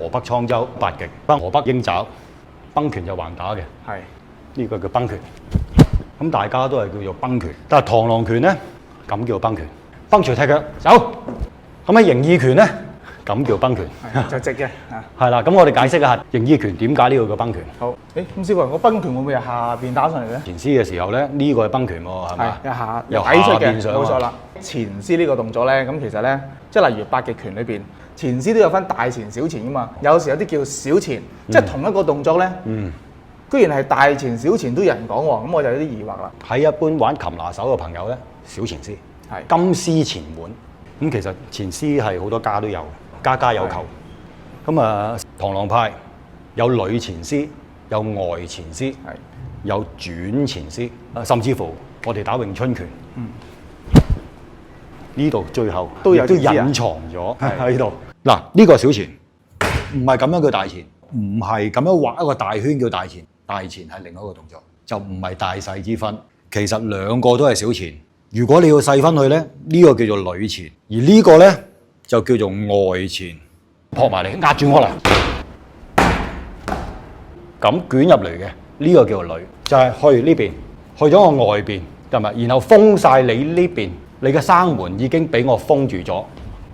河北滄州八極崩河北鷹爪，崩拳就橫打嘅，係呢個叫崩拳。咁大家都係叫做崩拳，但係螳螂拳咧咁叫做崩拳，崩除踢腳走。咁喺形意拳咧咁叫崩拳，就直嘅嚇。係啦。咁我哋解釋下形意拳點解呢個叫崩拳。好，咁師傅，我崩拳會唔會由下邊打上嚟咧？前師嘅時候咧，呢個係崩拳喎，係咪？由下底出嘅，邊上冇錯啦。前師呢個動作咧，咁其實咧，即係例如八極拳裏邊，前師都有分大前、小前噶嘛。有時有啲叫小前，即係同一個動作咧，居然係大前、小前都有人講喎，咁我就有啲疑惑啦。喺一般玩擒拿手嘅朋友咧，小前師係金絲前腕。咁其實前師係好多家都有，家家有求。咁啊，螳螂派有裏前師，有外前師，有轉前師，甚至乎我哋打詠春拳，呢度最後都有隱藏咗喺度。嗱，呢個小前唔係咁樣叫大前，唔係咁樣畫一個大圈叫大前，大前係另一個動作，就唔係大細之分。其實兩個都係小前。如果你要細分佢咧，呢個叫做裏前，而呢個咧就叫做外前。撲埋嚟，壓住我嚟，咁捲入嚟嘅呢個叫做裏，就係去呢邊，去咗我外邊，係咪？然後封晒你呢邊，你嘅生門已經俾我封住咗，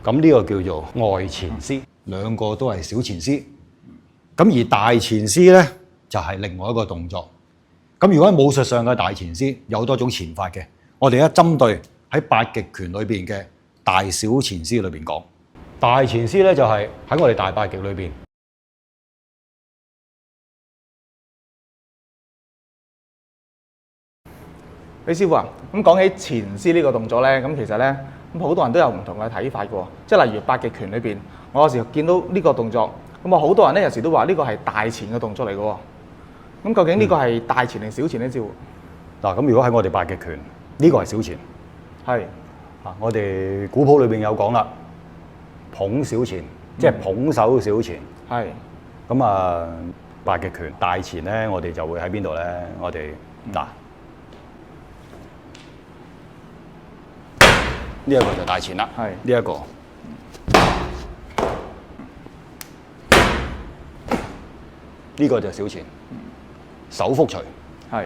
咁呢個叫做外前師。兩個都係小前師，咁而大前師咧就係另外一個動作。咁如果喺武術上嘅大前師有好多種前法嘅，我哋一針對喺八極拳裏邊嘅大小前師裏邊講。大前師咧就係喺我哋大八極裏邊。李師傅啊，咁講起前師呢個動作咧，咁其實咧，咁好多人都有唔同嘅睇法嘅喎。即係例如八極拳裏邊，我有時見到呢個動作，咁啊好多人咧有時都話呢個係大前嘅動作嚟嘅喎。咁究竟呢個係大前定小前咧？師傅嗱，咁如果喺我哋八極拳，呢個係小前。係啊，我哋古譜裏邊有講啦。捧小前，即係捧手小前。係。咁啊，八極拳大前咧，我哋就會喺邊度咧？我哋嗱，呢一個就大前啦。係。呢一個，呢個就小前，手覆捶。係。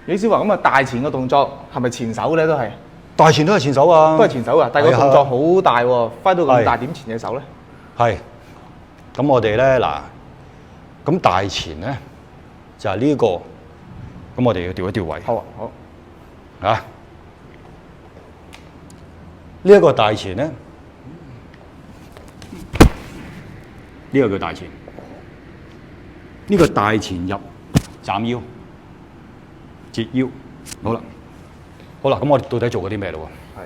李師傅咁啊，大前嘅動作係咪前手咧？都係。大前都係前手啊，都係前手啊，但係個動作好大喎，揮到咁大點前隻手咧？係。咁我哋咧嗱，咁大前咧就係呢個，咁我哋要調一調位。好啊，好。啊，呢一個大前咧，呢個叫大前。呢個大前入斬腰、截腰，好啦。好啦，咁我哋到底做過啲咩咯？係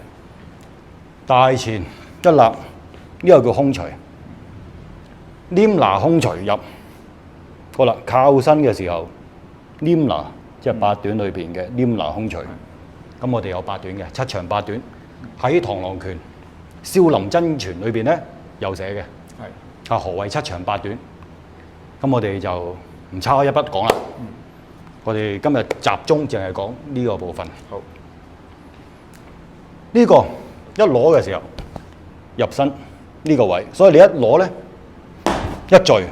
大前一立，呢個叫空捶，黏拿空捶入。好啦，靠身嘅時候，黏拿即係八段裏邊嘅黏拿空捶。咁我哋有八段嘅，七長八短。喺螳螂拳、少林真傳裏邊咧有寫嘅。係啊，何謂七長八短？咁我哋就唔差一筆講啦。我哋今日集中淨係講呢個部分。好。呢個一攞嘅時候入身呢個位，所以你一攞咧一墜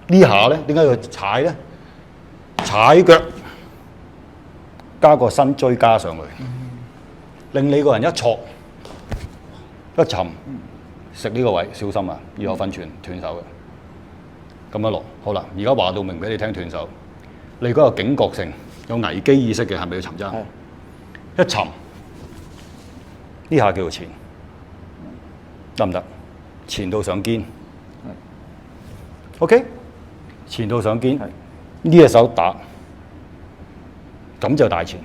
呢下咧，點解要踩咧？踩腳加個身椎加上去，令你個人一挫一沉，食呢個位小心啊！以後分寸斷手嘅。咁樣落好啦，而家話到明俾你聽斷手，你如果有警覺性、有危機意識嘅，係咪要沉踭？一沉。呢下叫做前，得唔得？前到上肩，OK， 前到上肩，呢隻手打，咁就大前。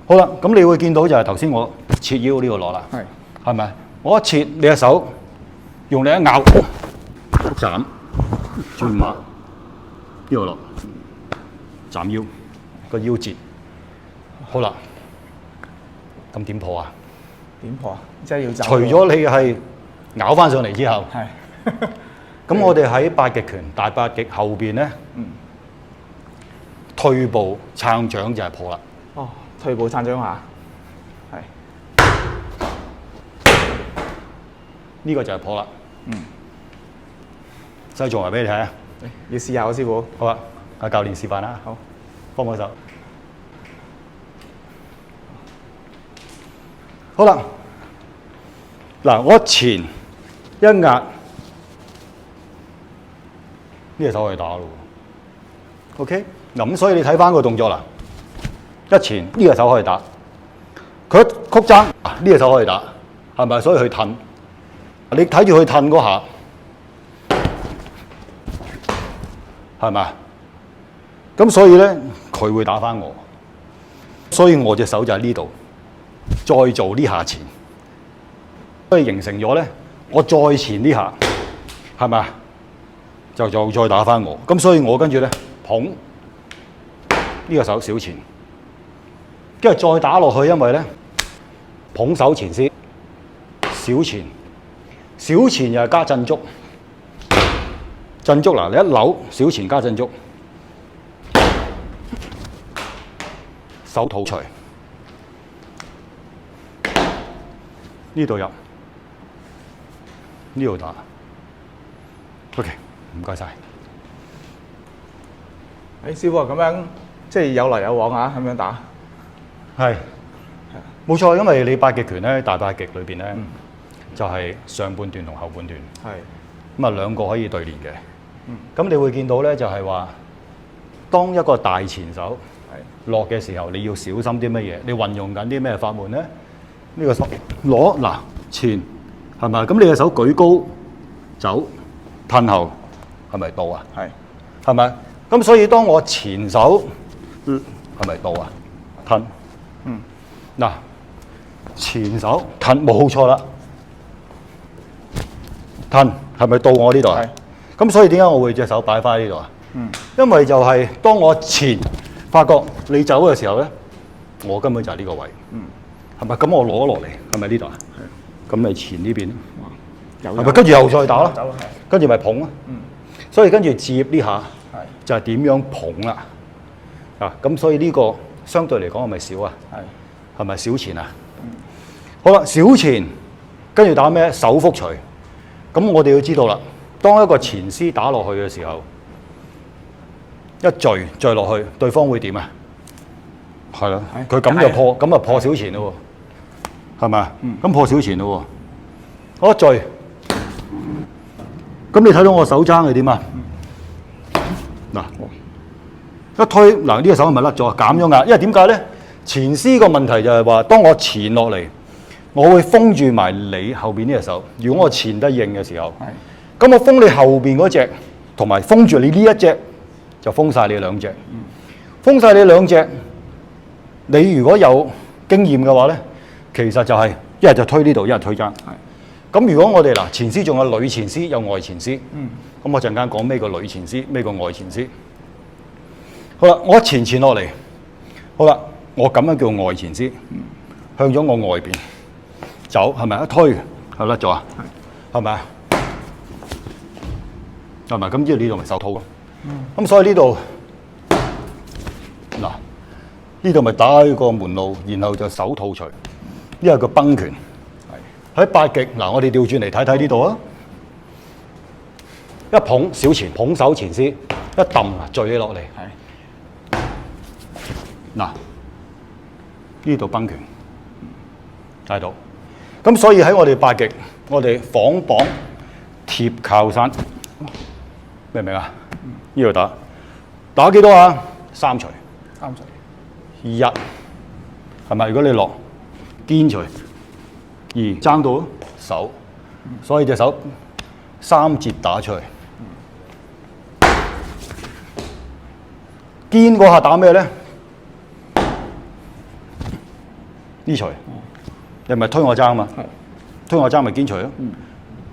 好啦，咁你會見到就係頭先我切腰呢個攞啦，係咪？我一切你隻手，用你一咬，斬，轉馬，呢個落，斬腰，個腰折，好啦。咁點破啊？點破啊？即係要走。除咗你係咬翻上嚟之後，係。咁我哋喺八極拳大八極後邊咧，退步撐掌就係破啦。哦，退步撐掌下，係。呢個就係破啦。再做埋俾你睇啊！要試下喎，師傅。好啊，阿教練示範啦，好，幫我手。好啦，嗱，我前一壓，呢隻手可以打咯。OK， 嗱咁所以你睇翻個動作啦，一前呢隻手可以打，佢一曲踭，呢隻手可以打，係咪？所以佢褪，你睇住佢褪嗰下，係咪？咁所以咧，佢會打翻我，所以我隻手就喺呢度，再做呢下前，所以形成咗咧，我再前呢下，係咪？就再打翻我，咁所以我跟住咧捧呢個手小前，跟住再打落去，因為咧捧手前先，小前，小前又係加震足，震足嗱，你一扭小前加震足，手套除，呢度入，呢度打 ，OK。唔該晒。師傅啊，咁樣即係有來有往啊，咁樣打。係，冇錯，因為你八極拳咧，大八極裏邊咧，就係上半段同後半段。係。咁啊，兩個可以對練嘅。咁你會見到咧，就係話，當一個大前手落嘅時候，你要小心啲乜嘢？你運用緊啲咩法門咧？呢個手攞嗱前係咪？咁你嘅手舉高走，褪後。係咪到啊？係，係咪？咁所以當我前手係咪到啊？褪，嗱，前手褪冇錯啦，褪係咪到我呢度啊？咁所以點解我會隻手擺翻喺呢度啊？因為就係當我前發覺你走嘅時候咧，我根本就係呢個位，係咪？咁我攞落嚟係咪呢度啊？咁咪前呢邊，係咪？跟住又再打咯，跟住咪捧咯。所以跟住接呢下就係點樣捧啦，咁所以呢個相對嚟講係咪少啊？係咪小前啊？好啦，小前跟住打咩？手腹捶。咁我哋要知道啦，當一個前絲打落去嘅時候，一墜落去，對方會點啊？係啦，佢咁就破，咁就破小前咯喎，係咪？咁破小前咯喎，我一墜。咁你睇到我手踭係點啊？嗱，一推嗱，呢個手係咪甩咗啊？減咗壓，因為點解咧？前絲個問題就係話，當我前落嚟，我會封住埋你後邊呢隻手。如果我前得硬嘅時候，咁我封你後邊嗰隻，同埋封住你呢一隻，就封晒你兩隻。封晒你兩隻，你如果有經驗嘅話咧，其實就係一係就推呢度，一係推踭。咁如果我哋嗱前絲仲有裏前絲，有外前絲，咁我陣間講咩個裏前絲，咩個外前絲。好啦，我前落嚟，好啦，我咁樣叫外前絲，向咗我外邊走，係咪一推係甩咗啊？係咪啊？係咪？咁即係呢度咪手套咯。咁所以呢度嗱，呢度咪打開個門路，然後就手套除，呢係個崩拳。喺八極嗱，我哋調轉嚟睇睇呢度啊！一捧小前，捧手前絲，一揼墜起落嚟。嗱，呢度崩拳睇到。咁所以喺我哋八極，我哋仿綁貼靠山，明唔明啊？呢度打幾多啊？3錘。3錘。1係咪？如果你落肩錘。2爭到手，所以隻手3節打出去。肩嗰下打咩咧？呢錘，你咪推我踭嘛？推我踭咪肩錘咯，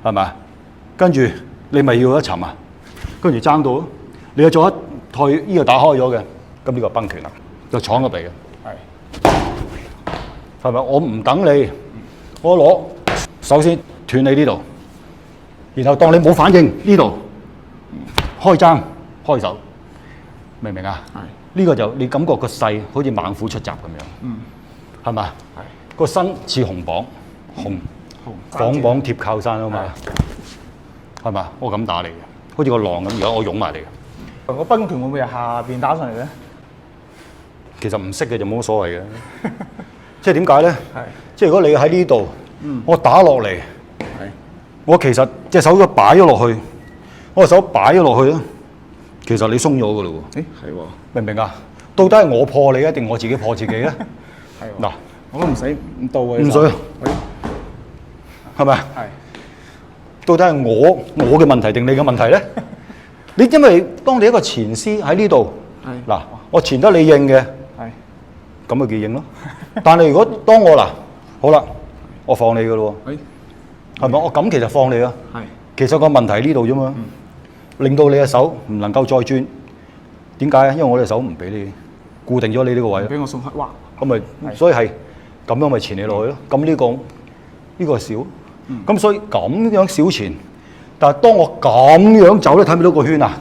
係咪？跟住你咪要一沉啊，跟住爭到咯。你又做一退，呢個打開咗嘅，咁呢個崩拳啦，就闖入嚟嘅。係咪？我唔等你。我攞首先斷你呢度，然後當你冇反應呢度開踭開手，明唔明啊？呢個就你感覺個勢好似猛虎出閘咁樣，係嘛？個身似紅綁，紅綁貼靠山啊嘛，係嘛？我咁打你嘅，好似個浪咁，而家我擁埋嚟嘅。個崩拳會唔會由下邊打上嚟咧？其實唔識嘅就冇乜所謂嘅。即係點解咧？係。即係如果你喺呢度，我打落嚟，係。我其實隻手都擺咗落去，我個手擺咗落去咧，其實你鬆咗㗎咯喎。誒係喎。明唔明啊？到底係我破你，定我自己破自己咧？係喎。嗱，我都唔使唔到嘅。唔使。係咪啊？係。到底係我嘅問題定你嘅問題咧？你因為當你一個前師喺呢度，嗱，我前得你應嘅，係，咁咪叫應咯。但係如果當我嗱，好啦，我放你嘅咯喎，係咪？我咁其實放你啊，係。其實個問題喺呢度啫嘛，令到你嘅手唔能夠再轉。點解啊？因為我隻手唔俾你固定咗你呢個位，俾我送開，哇！咁咪所以係咁樣咪纏你落去咯。咁呢個少，咁所以咁樣少纏。但係當我咁樣走咧，睇唔到個圈啊？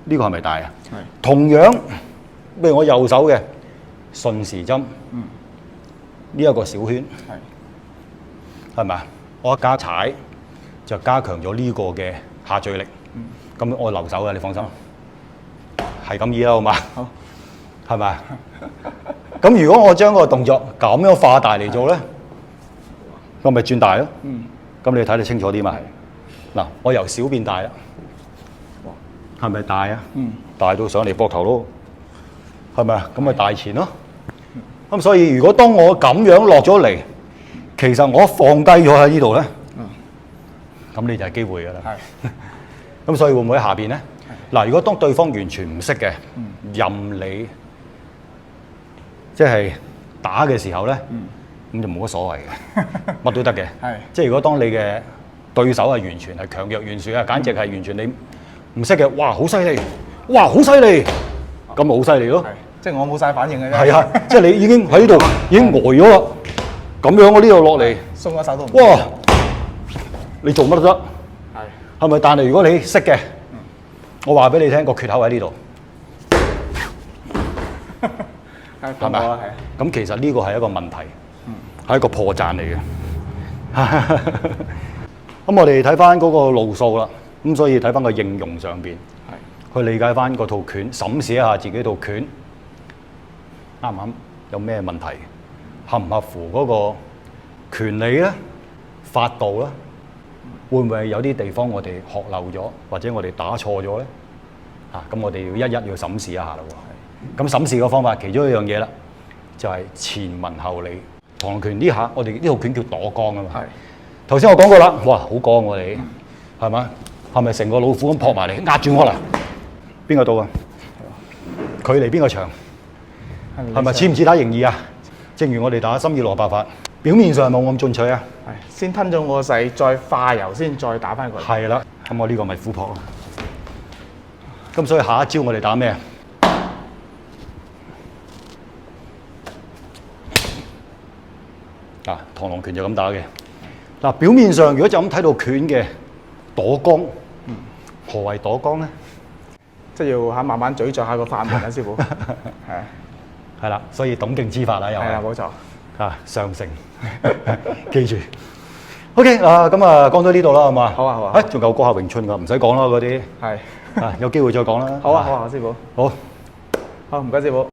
呢個係咪大啊？係。同樣，譬如我右手嘅順時針，呢一個小圈，係咪啊？我一加踩就加強咗呢個嘅下墜力。咁我留手嘅，你放心。係咁意啦，好嘛？好。係咪啊？咁如果我將個動作咁樣化大嚟做咧，我咪轉大咯。咁你睇得清楚啲嘛？嗱，我由小變大啦，係咪大啊？大到上嚟膊頭咯，係咪啊？咁咪大前咯。咁所以如果當我咁樣落咗嚟，其實我放低咗喺呢度咧，咁你就係機會㗎啦。咁所以會唔會喺下邊咧？嗱，如果當對方完全唔識嘅，任你即係打嘅時候咧，咁就冇乜所謂嘅，乜都得嘅。即係如果當你嘅對手係完全係強弱懸殊啊，簡直係完全你唔識嘅，哇好犀利，哇好犀利，咁咪好犀利咯。即係我冇晒反應嘅啫。係啊，即係你已經喺度已經呆咗啦，咁樣我呢度落嚟，鬆咗手都唔。哇！你做乜都得，係咪？但係如果你識嘅，我話俾你聽個缺口喺呢度，係咪啊？咁其實呢個係一個問題，係一個破綻嚟嘅。咁我哋睇翻嗰個路數啦，咁所以睇翻個應用上邊，去理解翻嗰套拳，審視一下自己套拳啱唔啱，有咩問題，合唔合乎嗰個權利咧、法度咧，會唔會有啲地方我哋學漏咗，或者我哋打錯咗咧？咁我哋要一一審視一下啦喎。咁審視嘅方法，其中一樣嘢啦，就係前文後理。螳螂拳呢下，我哋呢套拳叫躲光啊嘛。頭先我講過啦，哇，好光喎你，係嘛？係咪成個老虎咁撲埋嚟壓住我啦？邊個到啊？距離邊個長？係咪似唔似打形意啊？正如我哋打心意蘿蔔法，表面上係冇咁進取啊。先吞咗我個勢，再化油先，再打翻佢。係啦，咁我呢個咪虎撲咯。咁所以下一招我哋打咩啊？螳螂拳就咁打嘅。嗱，表面上如果就咁睇到拳嘅躲光，何謂躲光咧？即係要慢慢咀嚼下個法門啊，師傅。係啦，所以懂勁之法啦，又係。係啦，冇錯。上乘，記住。OK，咁啊，講到呢度啦，係嘛？好啊，好啊。仲有嗰下詠春㗎，唔使講啦嗰啲。係。有機會再講啦。好啊，好啊，師傅。好。好，唔該，師傅。